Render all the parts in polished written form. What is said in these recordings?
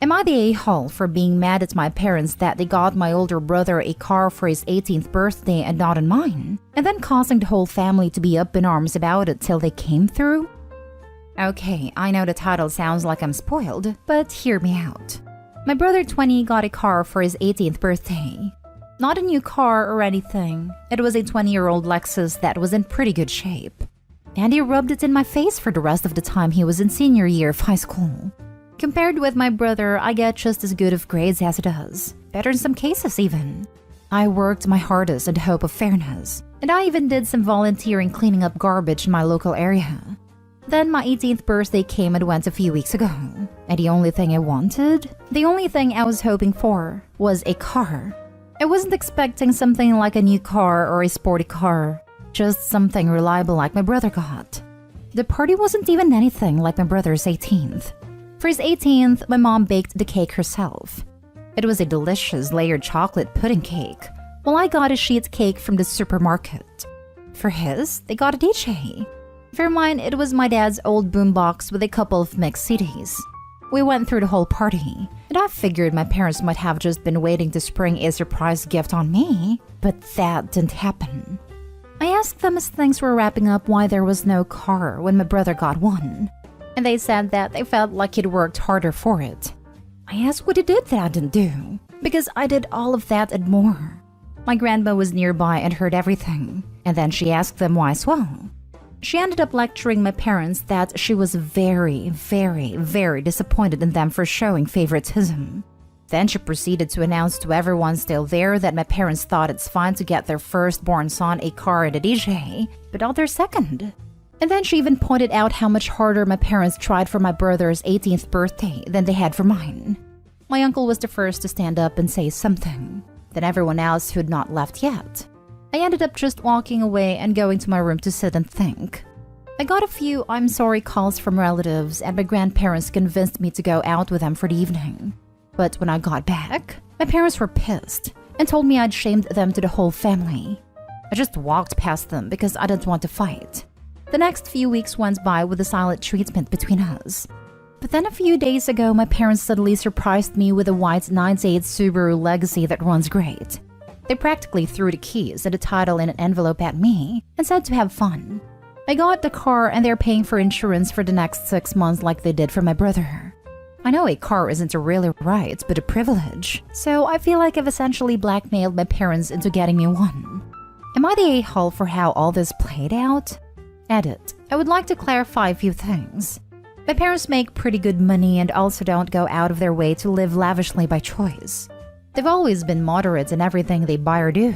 Am I the a-hole for being mad at my parents that they got my older brother a car for his 18th birthday and not on mine, and then causing the whole family to be up in arms about it till they came through? Okay, I know the title sounds like I'm spoiled, but hear me out. My brother 20 got a car for his 18th birthday. Not a new car or anything. It was a 20-year-old Lexus that was in pretty good shape. And he rubbed it in my face for the rest of the time he was in senior year of high school. Compared with my brother, I get just as good of grades as he does. Better in some cases even. I worked my hardest in the hope of fairness, and I even did some volunteering cleaning up garbage in my local area. Then my 18th birthday came and went a few weeks ago, and the only thing I wanted, the only thing I was hoping for, was a car. I wasn't expecting something like a new car or a sporty car, just something reliable like my brother got. The party wasn't even anything like my brother's 18th. For his 18th, my mom baked the cake herself. It was a delicious layered chocolate pudding cake, while I got a sheet cake from the supermarket. For his, they got a DJ. For mine, it was my dad's old boombox with a couple of mixed CDs. We went through the whole party, and I figured my parents might have just been waiting to spring a surprise gift on me, but that didn't happen. I asked them as things were wrapping up why there was no car when my brother got one, and they said that they felt like he'd worked harder for it. I asked what he did that I didn't do, because I did all of that and more. My grandma was nearby and heard everything, and then she asked them why as well. She ended up lecturing my parents that she was very, very, very disappointed in them for showing favoritism. Then she proceeded to announce to everyone still there that my parents thought it's fine to get their firstborn son a car and a DJ, but not their second. And then she even pointed out how much harder my parents tried for my brother's 18th birthday than they had for mine. My uncle was the first to stand up and say something, then everyone else who had not left yet. I ended up just walking away and going to my room to sit and think. I got a few I'm sorry calls from relatives, and my grandparents convinced me to go out with them for the evening. But when I got back, my parents were pissed and told me I'd shamed them to the whole family. I just walked past them because I didn't want to fight. The next few weeks went by with a silent treatment between us. But then a few days ago, my parents suddenly surprised me with a white 98 Subaru Legacy that runs great. They practically threw the keys and the title in an envelope at me and said to have fun. I got the car and they're paying for insurance for the next 6 months like they did for my brother. I know a car isn't a really right, but a privilege, so I feel like I've essentially blackmailed my parents into getting me one. Am I the a-hole for how all this played out? Edit. I would like to clarify a few things. My parents make pretty good money and also don't go out of their way to live lavishly by choice. They've always been moderate in everything they buy or do.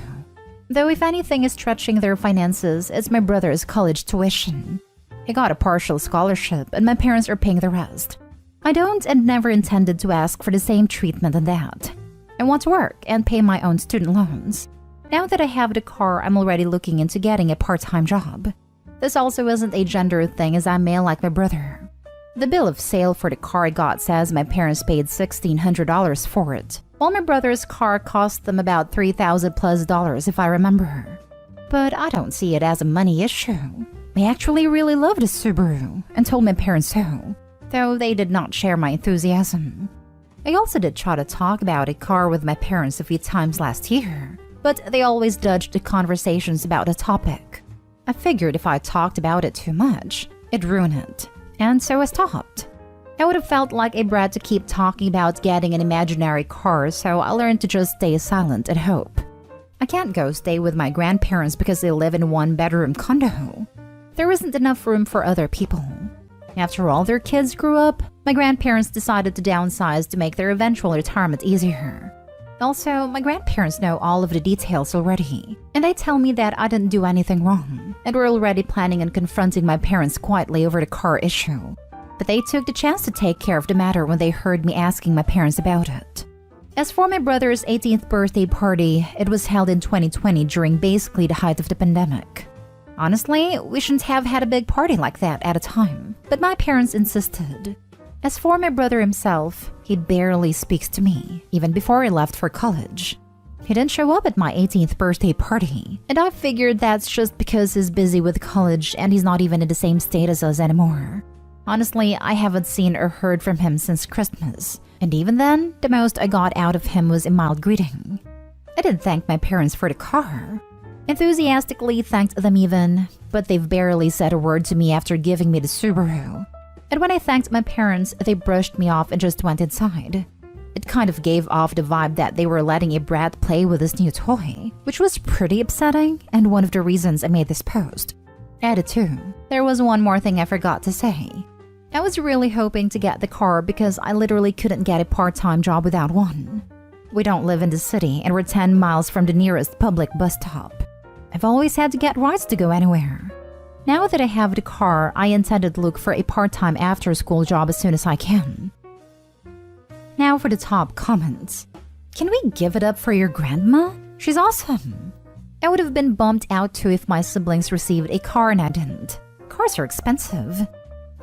Though if anything is stretching their finances, it's my brother's college tuition. He got a partial scholarship and my parents are paying the rest. I don't and never intended to ask for the same treatment than that. I want to work and pay my own student loans. Now that I have the car, I'm already looking into getting a part-time job. This also isn't a gender thing as I'm male like my brother. The bill of sale for the car I got says my parents paid $1,600 for it, while my brother's car cost them about $3,000+ if I remember. But I don't see it as a money issue. I actually really loved a Subaru and told my parents so, though they did not share my enthusiasm. I also did try to talk about a car with my parents a few times last year, but they always dodged the conversations about the topic. I figured if I talked about it too much, it'd ruin it, and so I stopped. I would have felt like a brat to keep talking about getting an imaginary car, so I learned to just stay silent and hope. I can't go stay with my grandparents because they live in a one-bedroom condo. There isn't enough room for other people. After all their kids grew up, my grandparents decided to downsize to make their eventual retirement easier. Also, my grandparents know all of the details already, and they tell me that I didn't do anything wrong, and we're already planning on confronting my parents quietly over the car issue. But they took the chance to take care of the matter when they heard me asking my parents about it. As for my brother's 18th birthday party, it was held in 2020 during basically the height of the pandemic. Honestly, we shouldn't have had a big party like that at a time, but my parents insisted. As for my brother himself, he barely speaks to me, even before he left for college. He didn't show up at my 18th birthday party, and I figured that's just because he's busy with college and he's not even in the same state as us anymore. Honestly, I haven't seen or heard from him since Christmas, And even then, the most I got out of him was a mild greeting. I did thank my parents for the car. Enthusiastically thanked them even, but they've barely said a word to me after giving me the Subaru. And when I thanked my parents, they brushed me off and just went inside. It kind of gave off the vibe that they were letting a brat play with this new toy, which was pretty upsetting and one of the reasons I made this post. Added to, there was one more thing I forgot to say. I was really hoping to get the car because I literally couldn't get a part-time job without one. We don't live in the city and we're 10 miles from the nearest public bus stop. I've always had to get rides to go anywhere. Now that I have the car, I intended to look for a part-time after-school job as soon as I can. Now for the top comments. Can we give it up for your grandma? She's awesome. I would have been bummed out too if my siblings received a car and I didn't. Cars are expensive.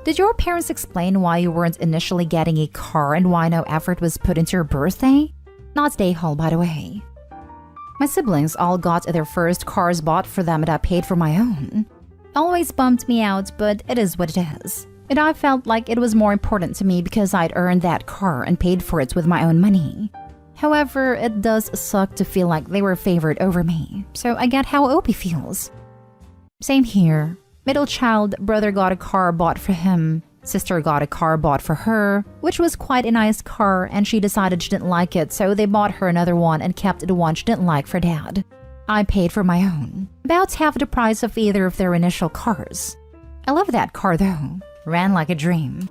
Did your parents explain why you weren't initially getting a car and why no effort was put into your birthday? Not day haul, by the way. My siblings all got their first cars bought for them and I paid for my own. Always bummed me out, but it is what it is. And I felt like it was more important to me because I'd earned that car and paid for it with my own money. However, it does suck to feel like they were favored over me, so I get how Opie feels. Same here. Middle child, brother got a car bought for him. Sister got a car bought for her, which was quite a nice car, and she decided she didn't like it, so they bought her another one and kept the one she didn't like for dad. I paid for my own, about half the price of either of their initial cars. I love that car though. Ran like a dream.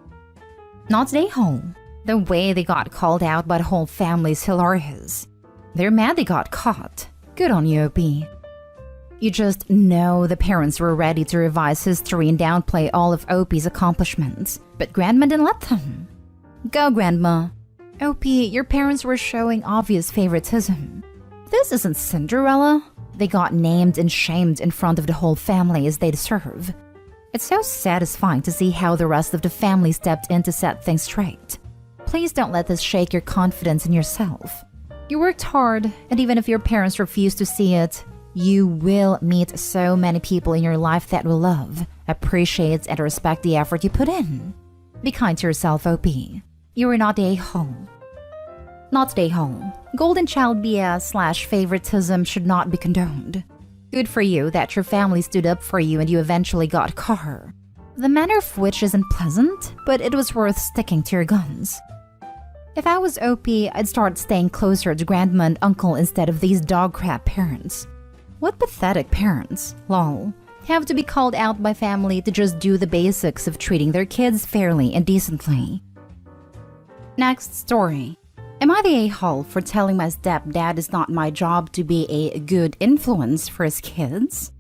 Not day home. The way they got called out by the whole family is hilarious. They're mad they got caught. Good on you, Opie. You just know the parents were ready to revise history and downplay all of Opie's accomplishments, but Grandma didn't let them. Go, Grandma. Opie, your parents were showing obvious favoritism. This isn't Cinderella. They got named and shamed in front of the whole family as they deserve. It's so satisfying to see how the rest of the family stepped in to set things straight. Please don't let this shake your confidence in yourself. You worked hard, and even if your parents refuse to see it, you will meet so many people in your life that will love, appreciate, and respect the effort you put in. Be kind to yourself, Opie. You are not a home. Not a home. Golden child BS/favoritism should not be condoned. Good for you that your family stood up for you and you eventually got a car. The manner of which isn't pleasant, but it was worth sticking to your guns. If I was Opie, I'd start staying closer to grandma and uncle instead of these dog crap parents. What pathetic parents, lol, have to be called out by family to just do the basics of treating their kids fairly and decently. Next story. Am I the a-hole for telling my stepdad it's not my job to be a good influence for his kids?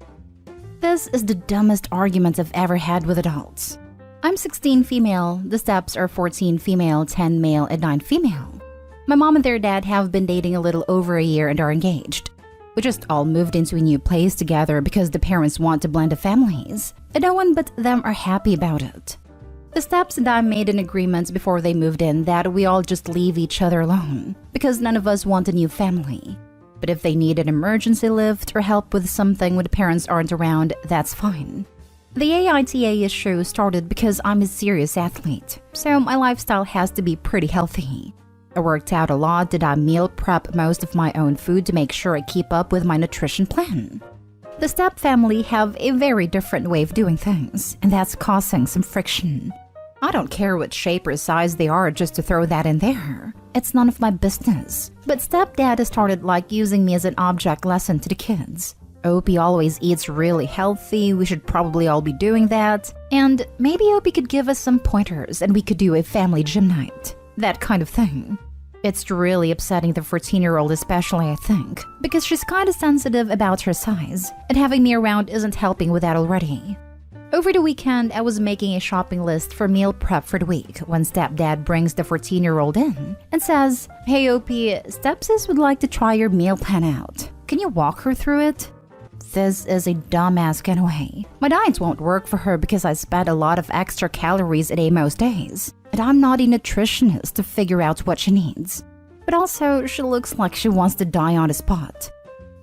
This is the dumbest argument I've ever had with adults. I'm 16 female, the steps are 14 female, 10 male, and 9 female. My mom and their dad have been dating a little over a year and are engaged. We just all moved into a new place together because the parents want to blend the families, and no one but them are happy about it. The steps and I made an agreement before they moved in that we all just leave each other alone, because none of us want a new family. But if they need an emergency lift or help with something when the parents aren't around, that's fine. The AITA issue started because I'm a serious athlete, so my lifestyle has to be pretty healthy. I worked out a lot, did I meal prep most of my own food to make sure I keep up with my nutrition plan. The step family have a very different way of doing things, and that's causing some friction. I don't care what shape or size they are just to throw that in there. It's none of my business. But stepdad has started like using me as an object lesson to the kids. Opie always eats really healthy, we should probably all be doing that. And maybe Opie could give us some pointers and we could do a family gym night. That kind of thing. It's really upsetting the 14-year-old especially, I think, because she's kind of sensitive about her size, and having me around isn't helping with that already. Over the weekend, I was making a shopping list for meal prep for the week when stepdad brings the 14-year-old in and says, "Hey Opie, stepsis would like to try your meal plan out. Can you walk her through it?" This is a dumbass getaway. My diet won't work for her because I spend a lot of extra calories a day most days. And I'm not a nutritionist to figure out what she needs. But also, she looks like she wants to die on the spot.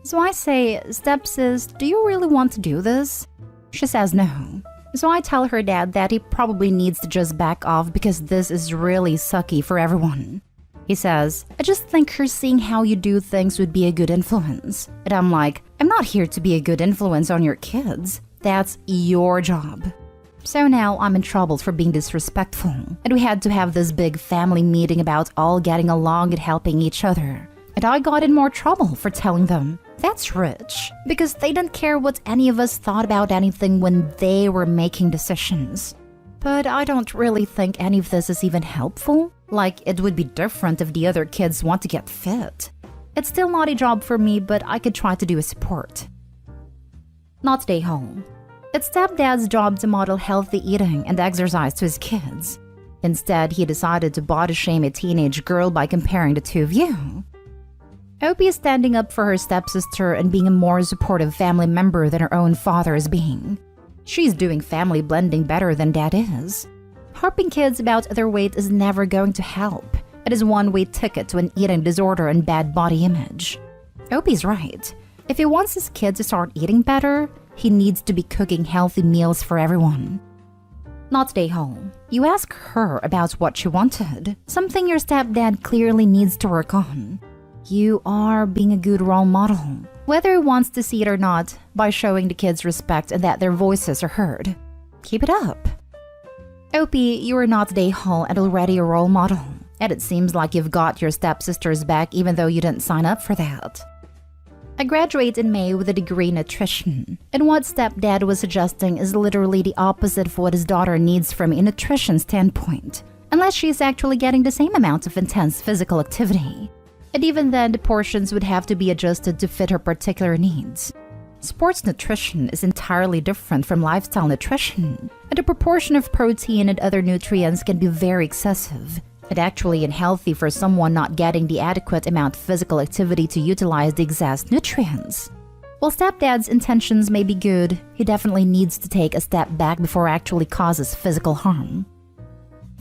So I say, "Stepsis, do you really want to do this?" She says no. So I tell her dad that he probably needs to just back off because this is really sucky for everyone. He says, I just think her seeing how you do things would be a good influence. And I'm like, I'm not here to be a good influence on your kids. That's your job. So now I'm in trouble for being disrespectful. And we had to have this big family meeting about all getting along and helping each other. And I got in more trouble for telling them, that's rich, because they didn't care what any of us thought about anything when they were making decisions. But I don't really think any of this is even helpful. Like, it would be different if the other kids want to get fit. It's still not a job for me, but I could try to do a support. Not stay home. It's stepdad's job to model healthy eating and exercise to his kids. Instead, he decided to body shame a teenage girl by comparing the two of you. Opie is standing up for her stepsister and being a more supportive family member than her own father is being. She's doing family blending better than dad is. Harping kids about their weight is never going to help. It is a one-way ticket to an eating disorder and bad body image. Opie's right. If he wants his kids to start eating better, he needs to be cooking healthy meals for everyone. Not stay home. You ask her about what she wanted, something your stepdad clearly needs to work on. You are being a good role model, whether he wants to see it or not, by showing the kids respect and that their voices are heard. Keep it up. Opie, you are not Day Hall and already a role model, and it seems like you've got your stepsisters back even though you didn't sign up for that. I graduate in May with a degree in nutrition, and what stepdad was suggesting is literally the opposite of what his daughter needs from a nutrition standpoint, unless she's actually getting the same amount of intense physical activity. And even then, the portions would have to be adjusted to fit her particular needs. Sports nutrition is entirely different from lifestyle nutrition, and the proportion of protein and other nutrients can be very excessive, and actually unhealthy for someone not getting the adequate amount of physical activity to utilize the exact nutrients. While stepdad's intentions may be good, he definitely needs to take a step back before it actually causes physical harm.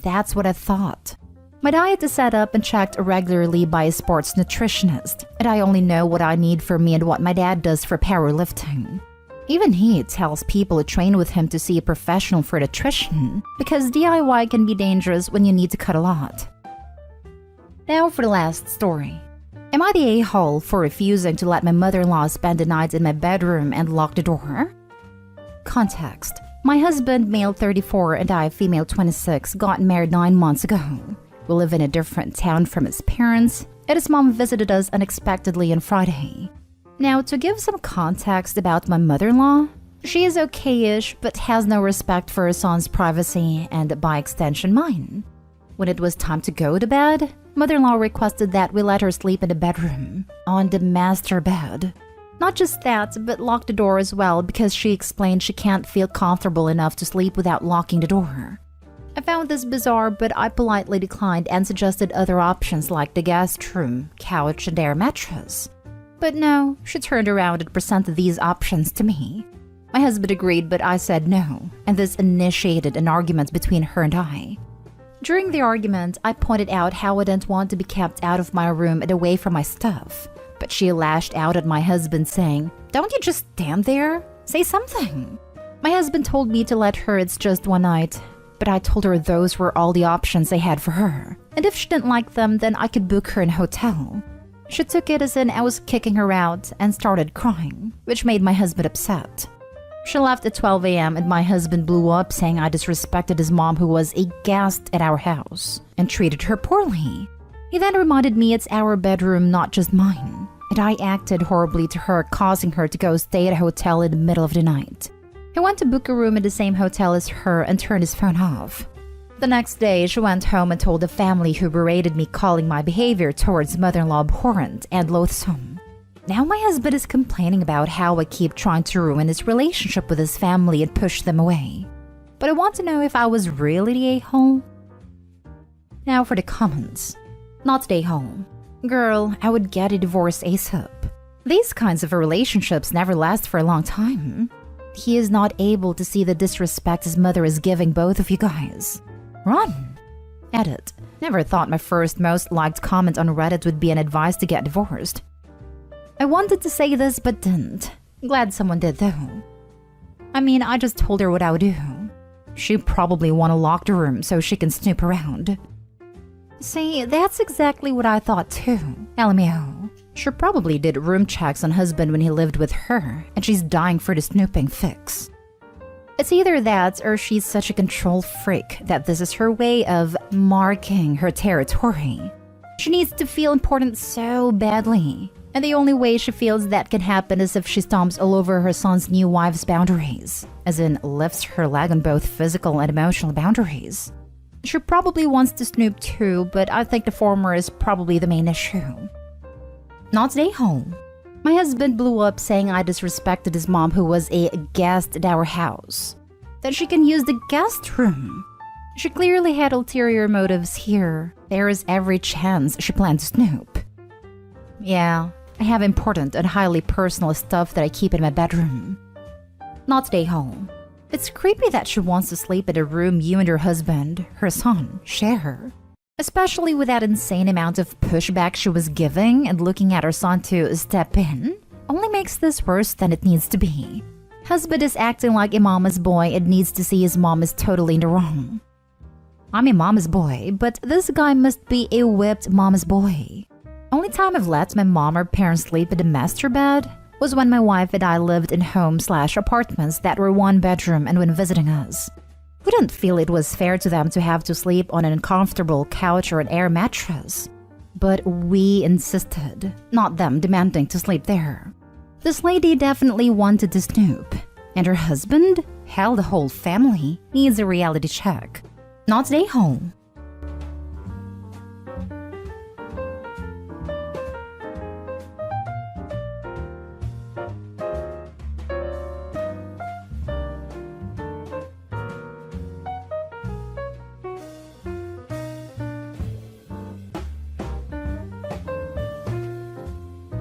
That's what I thought. My diet is set up and checked regularly by a sports nutritionist, and I only know what I need for me and what my dad does for powerlifting. Even he tells people to train with him to see a professional for nutrition, because DIY can be dangerous when you need to cut a lot. Now for the last story. Am I the a-hole for refusing to let my mother-in-law spend the night in my bedroom and lock the door? Context. My husband, male 34, and I, female 26, got married 9 months ago. We live in a different town from his parents, and his mom visited us unexpectedly on Friday. Now, to give some context about my mother-in-law, she is okay-ish but has no respect for her son's privacy and, by extension, mine. When it was time to go to bed, mother-in-law requested that we let her sleep in the bedroom, on the master bed. Not just that, but lock the door as well because she explained she can't feel comfortable enough to sleep without locking the door. I found this bizarre, but I politely declined and suggested other options like the guest room, couch, and air mattress. But no, she turned around and presented these options to me. My husband agreed, but I said no, and this initiated an argument between her and I. During the argument, I pointed out how I didn't want to be kept out of my room and away from my stuff, but she lashed out at my husband saying, "Don't you just stand there? Say something." My husband told me to let her, it's just one night, but I told her those were all the options I had for her, and if she didn't like them, then I could book her in a hotel. She took it as in I was kicking her out and started crying, which made my husband upset. She left at 12 a.m. and my husband blew up saying I disrespected his mom who was a guest at our house and treated her poorly. He then reminded me it's our bedroom, not just mine, and I acted horribly to her, causing her to go stay at a hotel in the middle of the night. He went to book a room in the same hotel as her and turned his phone off. The next day, she went home and told the family, who berated me, calling my behavior towards mother-in-law abhorrent and loathsome. Now my husband is complaining about how I keep trying to ruin his relationship with his family and push them away. But I want to know if I was really the a-hole. Now for the comments. Not the a-hole. Girl, I would get a divorce ASAP. These kinds of relationships never last for a long time. He is not able to see the disrespect his mother is giving both of you guys. Run. Edit. Never thought my first most liked comment on Reddit would be an advice to get divorced. I wanted to say this but didn't. Glad someone did though. I mean, I just told her what I would do. She probably want to lock the room so she can snoop around. See, that's exactly what I thought too. LMAO. She probably did room checks on husband when he lived with her, and she's dying for the snooping fix. It's either that or she's such a control freak that this is her way of marking her territory. She needs to feel important so badly, and the only way she feels that can happen is if she stomps all over her son's new wife's boundaries, as in lifts her leg on both physical and emotional boundaries. She probably wants to snoop too, but I think the former is probably the main issue. Not stay home. My husband blew up saying I disrespected his mom who was a guest at our house. That she can use the guest room. She clearly had ulterior motives here. There is every chance she planned to snoop. Yeah, I have important and highly personal stuff that I keep in my bedroom. Not stay home. It's creepy that she wants to sleep in a room you and your husband, her son, share. Especially with that insane amount of pushback she was giving and looking at her son to step in, only makes this worse than it needs to be. Husband is acting like a mama's boy and needs to see his mom is totally in the wrong. I'm a mama's boy, but this guy must be a whipped mama's boy. Only time I've let my mom or parents sleep in the master bed was when my wife and I lived in home/apartments that were one bedroom and when visiting us. We didn't feel it was fair to them to have to sleep on an uncomfortable couch or an air mattress. But we insisted, not them demanding to sleep there. This lady definitely wanted to snoop. And her husband? Hell, the whole family needs a reality check. Not stay home.